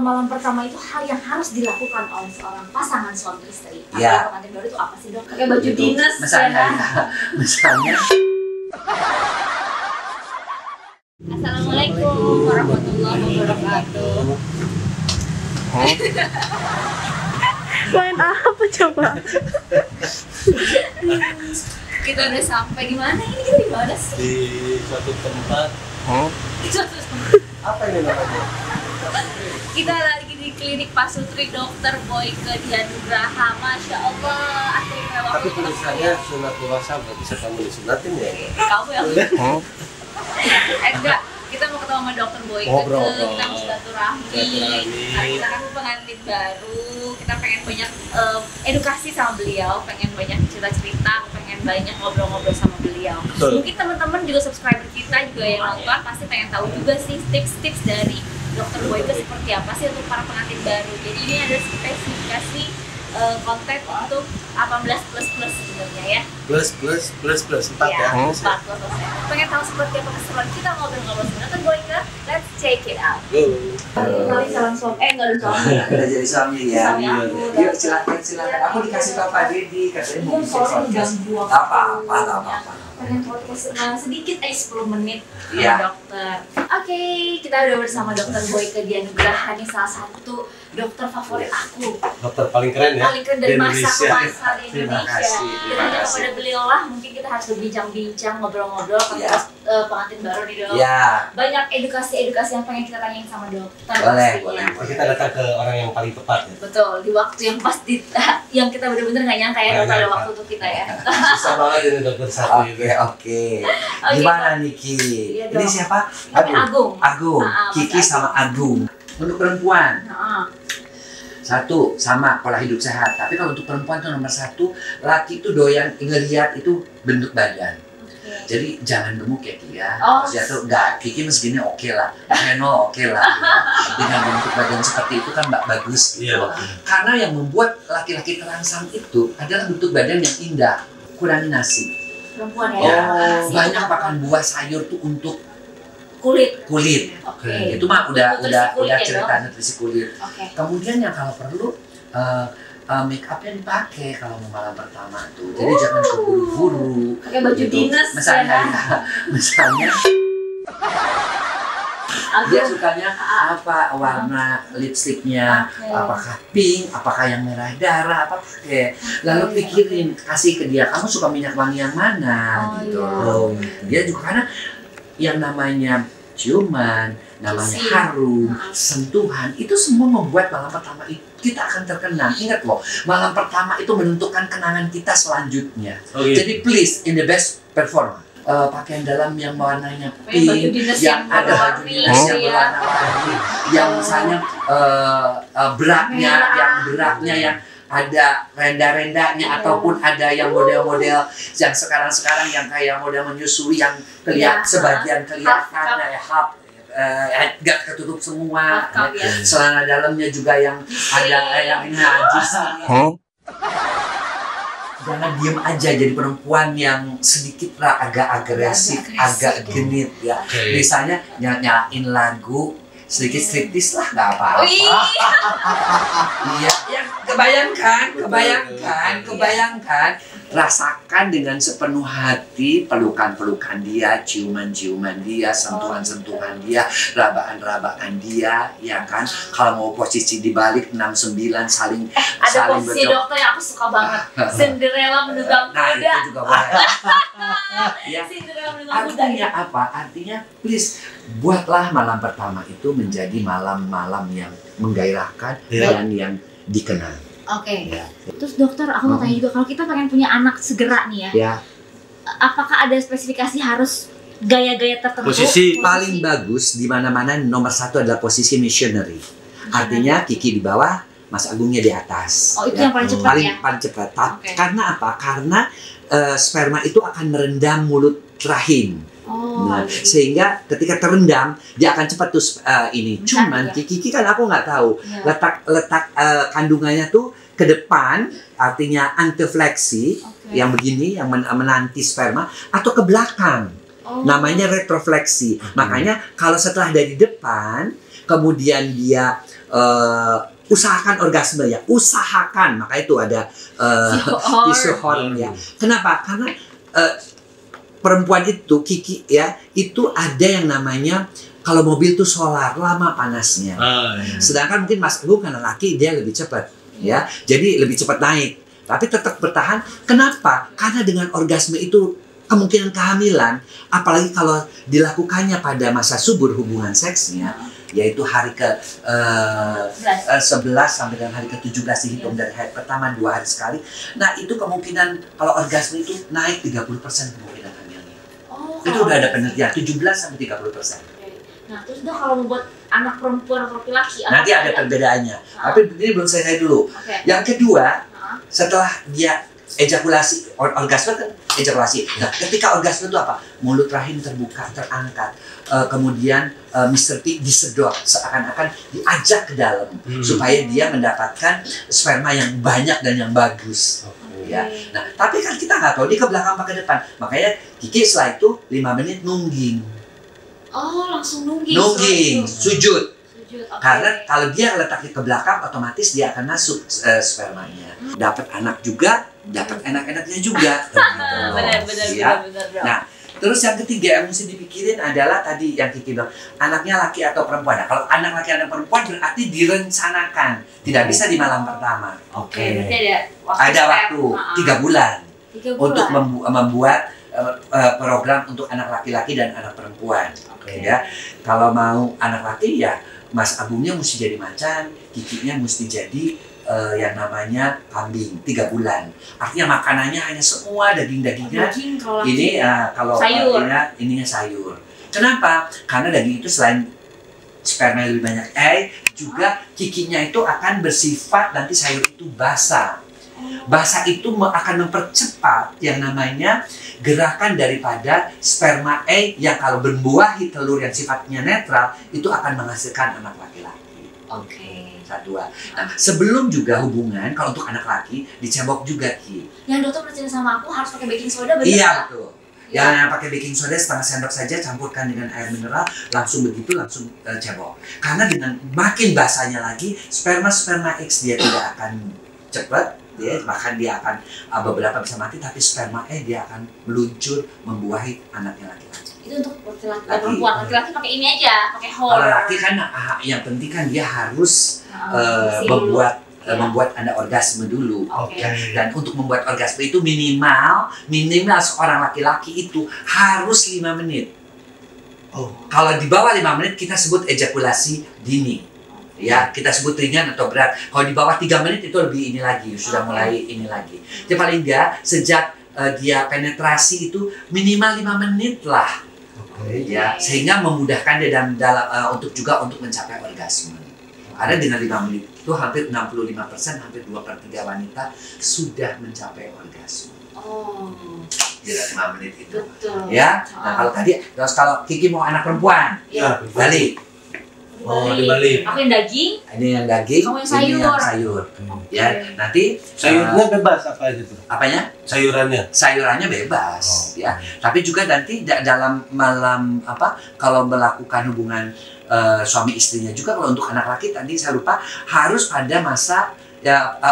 malam pertama itu hal yang harus dilakukan oleh seorang pasangan suami istri. Iya. Pengantin baru itu apa sih, Dok? Pakai baju dinas misalnya, ya. misalnya. Assalamualaikum warahmatullahi wabarakatuh. Main apa coba? Kita udah sampai di mana ini? Kita di mana sih? Di suatu tempat. Di suatu tempat. Apa ini namanya? Kita lagi di klinik Pasutri Dr. Boyke Dianugraha. Masya Allah. Akhirnya waktu Tapi tulisannya sunat puasa, nggak bisa kamu disunatin ya? kamu yang enggak, kita mau ketemu sama Dokter Boyke, Ngobrol. kita mau silaturahmi. Silaturahmi. Karena kita kan pengantin baru, kita pengen banyak edukasi sama beliau, pengen banyak cerita-cerita, pengen banyak ngobrol-ngobrol sama beliau. Betul. Mungkin teman-teman juga subscriber kita juga yang nonton pasti pengen tahu juga sih tips-tips dari Dokter Boyke seperti apa sih untuk para pengantin baru. Jadi ini ada spesifikasi konten untuk 18+ sebenarnya ya. Plus 4 ya. 4+. Pengen tahu seperti apa keseruan kita ngobrol-ngobrol sama Dokter Boyke? Let's check it out. Go. Kali salam suami, enggak ada suami. Udah jadi suami ya. Suami aku. Yuk silakan. Aku dikasih tahu Pak Dedi, katanya mau bikin Sorry podcast. ganggu aku. Apa-apa. Pengen podcast sedikit 10 menit sama Iya. dokter. Oke, kita udah bersama Dokter Boyke Dianugraha nih, salah satu dokter favorit aku. Dokter paling keren ya. Paling keren dari Di masa ke Indonesia. masa di Terima Indonesia. kasih, Kita terima minta kasih. kepada beliau lah, mungkin kita harus berbincang-bincang, ngobrol-ngobrol Iya. tentang pengantin baru nih, Dok. Ya, Banyak edukasi-edukasi yang pengen kita tanyain sama dokter. boleh, pastinya. boleh. Kita datang ke orang yang paling tepat ya. Betul, di waktu yang pas yang kita bener-bener nggak nyangka ya, Nggak dokter, ada nyangka. waktu untuk kita ya. Susah banget ini dokter satu Oke, itu. oke. Gimana Niki? Iya, Ini dong. siapa? Agung. Agung. Ah, Mas Kiki Agung. sama Agung. Untuk perempuan, Nah, satu sama pola hidup sehat. Tapi kalau untuk perempuan tuh nomor satu, laki tuh doyan ngelihat itu bentuk badan. oke. Jadi jangan gemuk ya Ki ya. Oh. Maksudnya tuh enggak, Kiki segini oke lah. Neno oke lah. Ya. Dengan bentuk badan seperti itu kan mbak bagus gitu. Iya. Karena yang membuat laki-laki terangsang itu adalah bentuk badan yang indah. Kurangi nasi. Perempuan Ya, ya. Nasi banyak apa? makan buah sayur tuh untuk Kulit. kulit. Oke. Itu mah udah Nutrisi kulit ya, cerita Dok? nutrisi kulit. Oke. Kemudian yang kalau perlu make upnya dipakai kalau mau malam pertama tuh. Jadi jangan keburu-buru. Pakai baju gitu. dinas Misalnya, ya. misalnya dia Agung. sukanya apa warna lipstiknya, Oke. apakah pink, apakah yang merah darah, apa pakai. Lalu pikirin, kasih ke dia, kamu suka minyak wangi yang mana Oh, gitu. iya. Dia juga karena yang namanya ciuman, namanya Kissing. harum, sentuhan, itu semua membuat malam pertama itu kita akan terkenang. Ingat loh, malam pertama itu menentukan kenangan kita selanjutnya. Oh gitu. Jadi please, in the best perform. Pakaian dalam yang warnanya Pakai baju pink, dinas yang yang ada baju warna-warni dinas yang ya. berwarna-warni, yang misalnya beraknya, Merah. yang beraknya yang ada renda-rendanya, Iya. ataupun ada yang model-model yang sekarang-sekarang yang kayak model menyusui yang kelihatan Iya. sebagian kelihatan Half cup. ya half nggak ketutup semua. Half cup, ya. Celana dalamnya juga yang ada yang najis. Jangan diem aja jadi perempuan yang sedikit lah agak agresif, agak genit ya. Oke. Misalnya nyalain lagu sedikit striptis lah, nggak apa-apa. Wih. Iya, ya kebayangkan, rasakan dengan sepenuh hati pelukan-pelukan dia, ciuman-ciuman dia, sentuhan-sentuhan dia, rabaan-rabaan dia, ya kan? Kalau mau posisi dibalik 69 saling Ada posisi bercok- dokter yang aku suka banget. Cinderella menunggang Nah, kuda. itu juga boleh. Ya. Cinderella menunggang kuda. Artinya apa? Artinya please buatlah malam pertama itu menjadi malam-malam yang menggairahkan Iya. dan yang dikenal. Oke. Ya. Terus dokter, aku mau tanya juga, kalau kita pengen punya anak segera nih ya, Ya, apakah ada spesifikasi harus gaya-gaya tertentu? Posisi. paling bagus di mana-mana nomor satu adalah posisi missionary. Artinya Kiki di bawah, Mas Agungnya di atas. Oh, itu Ya. yang paling cepat paling ya? paling cepat. Oke. Karena apa? Karena sperma itu akan merendam mulut rahim. Oh, Nah, iya. sehingga ketika terendam dia akan cepat tuh ini. Cuman Mencari, ya? Kiki kan aku nggak tahu Iya. letak kandungannya tuh ke depan, artinya antefleksi Oke. yang begini yang menanti sperma, atau ke belakang. Oh. Namanya retrofleksi. Makanya kalau setelah dari depan kemudian dia usahakan orgasme ya, usahakan. Maka itu ada tisu horn ya. Kenapa? Karena perempuan itu, Kiki ya, itu ada yang namanya kalau mobil tuh solar, lama panasnya. Sedangkan mungkin Mas Agung karena laki dia lebih cepat ya, jadi lebih cepat naik. Tapi tetap bertahan. Kenapa? Karena dengan orgasme itu kemungkinan kehamilan, apalagi kalau dilakukannya pada masa subur hubungan seksnya, yaitu hari ke 11 sampai dengan hari ke-17 dihitung dari hari pertama 2 hari sekali. Nah itu kemungkinan kalau orgasme itu naik 30% kemungkinan hamilnya. Itu udah ada penelitian 17 sampai 30%. Nah terus dong kalau membuat anak perempuan atau laki-laki Nanti ada perbedaannya. Tapi ini belum selesai dulu. Yang kedua, setelah dia ejakulasi, orgasme kan ejakulasi. Nah, ketika orgasme itu apa? Mulut rahim terbuka, terangkat. Kemudian Mr. T disedot, seakan-akan diajak ke dalam supaya dia mendapatkan sperma yang banyak dan yang bagus. Ya. Nah, tapi kan kita nggak tahu dia ke belakang apa ke depan. Makanya Kiki setelah itu 5 menit nungging. Oh, langsung nungging. Nungging, sujud. Okay. Karena kalau dia letaknya ke belakang, otomatis dia akan masuk spermanya. Dapat anak juga, dapat enak-enaknya juga. Benar. Nah, terus yang ketiga yang mesti dipikirin adalah tadi yang Kiki bilang, anaknya laki atau perempuan. Nah, kalau anak laki atau perempuan berarti direncanakan, tidak bisa di malam pertama. Berarti Ada waktu 3 bulan 3 bulan untuk membuat program untuk anak laki-laki dan anak perempuan. Ya, kalau mau anak laki ya Mas Agungnya mesti jadi macan, Kikinya mesti jadi yang namanya kambing 3 bulan. Artinya makanannya hanya semua daging-dagingnya. Ini kalau sayur. Ininya sayur. Kenapa? Karena daging itu selain sperma lebih banyak juga Kikinya itu akan bersifat nanti sayur itu basah. Basah itu akan mempercepat yang namanya gerakan daripada sperma yang kalau berbuahi telur yang sifatnya netral itu akan menghasilkan anak laki-laki. Dua. Nah, sebelum juga hubungan kalau untuk anak laki dicebok juga Ki. Yang dokter percaya sama aku harus pakai baking soda benar? Iya betul. Yang pakai baking soda setengah sendok saja, campurkan dengan air mineral, langsung begitu langsung cebok. Karena dengan makin basahnya lagi sperma X dia tidak akan cepat. Bahkan dia akan beberapa bisa mati, tapi sperma dia akan meluncur membuahi anaknya laki-laki. Itu untuk laki-laki perempuan. Laki-laki pakai ini aja, pakai horn. Kalau laki kan yang penting kan dia harus membuat Anda orgasme dulu. Dan untuk membuat orgasme itu minimal seorang laki-laki itu harus 5 menit. Kalau di bawah 5 menit kita sebut ejakulasi dini. Ya, kita sebut ringan atau berat. Kalau di bawah 3 menit itu lebih ini lagi, sudah mulai ini lagi. Jadi paling enggak sejak dia penetrasi itu minimal 5 menit lah. Ya, sehingga memudahkan dia untuk mencapai orgasme. Karena dengan 5 menit itu hampir 65%, hampir 2/3 wanita sudah mencapai orgasme. Dengan 5 menit itu. Betul. Ya. Nah, kalau Kiki mau anak perempuan, balik. Dibalik. Aku yang daging. Ini yang daging, Kamu yang ini yang sayur. Ya, nanti Sayurnya bebas apa aja tuh? apanya? Sayurannya bebas, ya. Tapi juga nanti dalam malam kalau melakukan hubungan suami istrinya juga, kalau untuk anak laki tadi saya lupa harus pada masa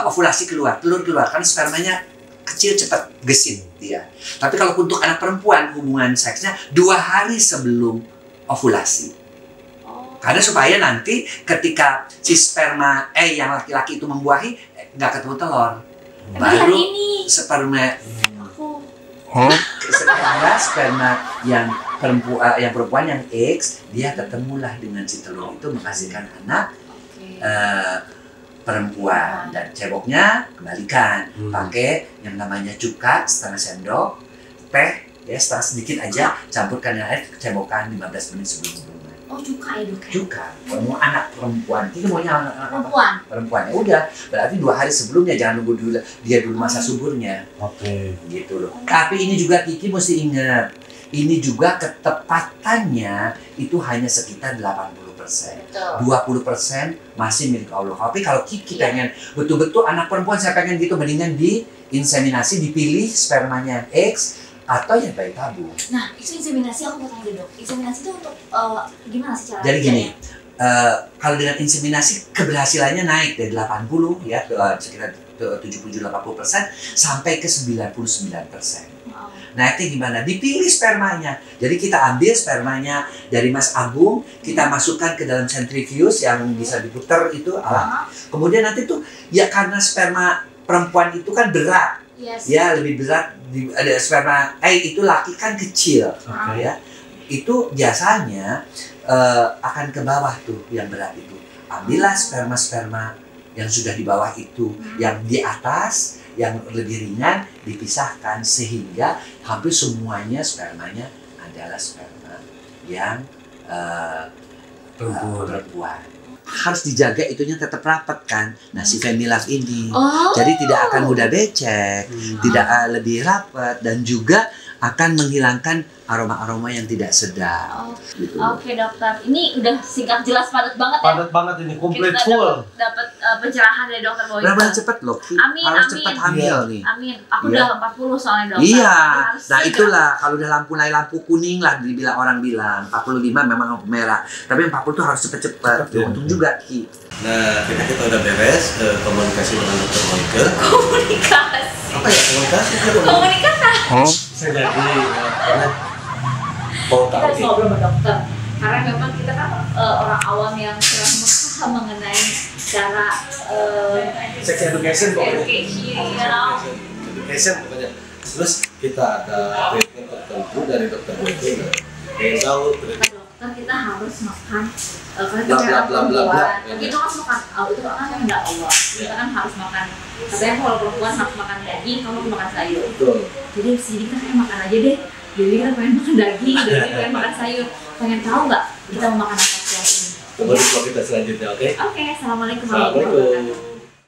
ovulasi telur keluar, kan spermanya kecil cepat gesit dia. Tapi kalau untuk anak perempuan hubungan seksnya 2 hari sebelum ovulasi. Karena supaya nanti ketika si sperma yang laki-laki itu membuahi nggak ketemu telur, baru sperma yang perempuan yang X dia ketemulah dengan si telur itu menghasilkan anak perempuan. Dan ceboknya kembalikan pakai yang namanya cuka setengah sendok, teh ya sedikit aja, campurkan dengan air, cebokkan 15 menit sebelum hubungan. Cuka ya dok? Cuka. Kalau mau anak perempuan, kita maunya anak perempuan. Ya udah, berarti 2 hari sebelumnya, jangan nunggu dulu dia dulu masa suburnya. Gitu loh. Tapi ini juga Kiki mesti ingat, ini juga ketepatannya itu hanya sekitar 80%. 20% masih milik Allah. Tapi kalau Kiki pengen betul-betul anak perempuan, saya pengen gitu, mendingan di inseminasi, dipilih spermanya X atau yang bayi tabung. Nah, itu inseminasi aku mau tanya dok. Inseminasi itu untuk gimana sih caranya? Jadi gini, kalau dengan inseminasi keberhasilannya naik dari 80 ya ke sekitar 70-80% sampai ke 99%. Nah itu gimana? Dipilih spermanya. Jadi kita ambil spermanya dari Mas Agung, kita masukkan ke dalam centrifuge yang bisa diputar itu alat. Kemudian nanti tuh ya karena sperma perempuan itu kan berat, ya lebih berat. Ada sperma itu laki kan kecil, ya. Itu biasanya akan ke bawah tuh yang berat itu. Ambillah sperma-sperma yang sudah di bawah itu, yang di atas yang lebih ringan dipisahkan sehingga hampir semuanya spermanya adalah sperma yang perempuan. Harus dijaga itunya tetap rapat kan. Nah si Femilove ini jadi tidak akan mudah becek, tidak lebih rapat dan juga akan menghilangkan aroma-aroma yang tidak sedap. Gitu. Oke dokter, ini udah singkat jelas padat banget ya. Padat banget ini, komplit Kita full. dapat pencerahan dari dokter Boyke. Berapa cepet loh, Ki. Amin, Harus amin. cepat hamil nih. Amin, aku Iya. udah 40 soalnya dokter. Iya, Harus nah segera. itulah kalau udah lampu kuning lah dibilang orang bilang 45 memang merah, tapi yang 40 tuh harus cepet-cepet. Cepet, ya. Untung juga Ki. Nah, kita udah beres komunikasi dengan dokter Boyke. Komunikasi. Apa ya komunikasi? Komunikasi. Bisa jadi karena mau Kita tahu harus nih. ngobrol sama dokter. Karena memang kita kan orang awam yang kurang paham mengenai cara Sex education pokoknya. education, Pokoknya. Terus kita ada treatment tertentu dari dokter Boyke. Pengen tahu treatment. dokter kita harus makan karena Bla, kita bla, bla, bla, bla. tapi itu kan makan itu kan enggak Allah kita kan harus makan katanya kalau perempuan harus makan daging kamu harus makan sayur Betul. jadi sini kita pengen makan aja deh jadi kita pengen makan daging jadi pengen makan sayur pengen tahu nggak kita mau makan apa setelah ini Coba di vlog kita selanjutnya, oke? oke assalamualaikum warahmatullahi Assalamualaikum. wabarakatuh.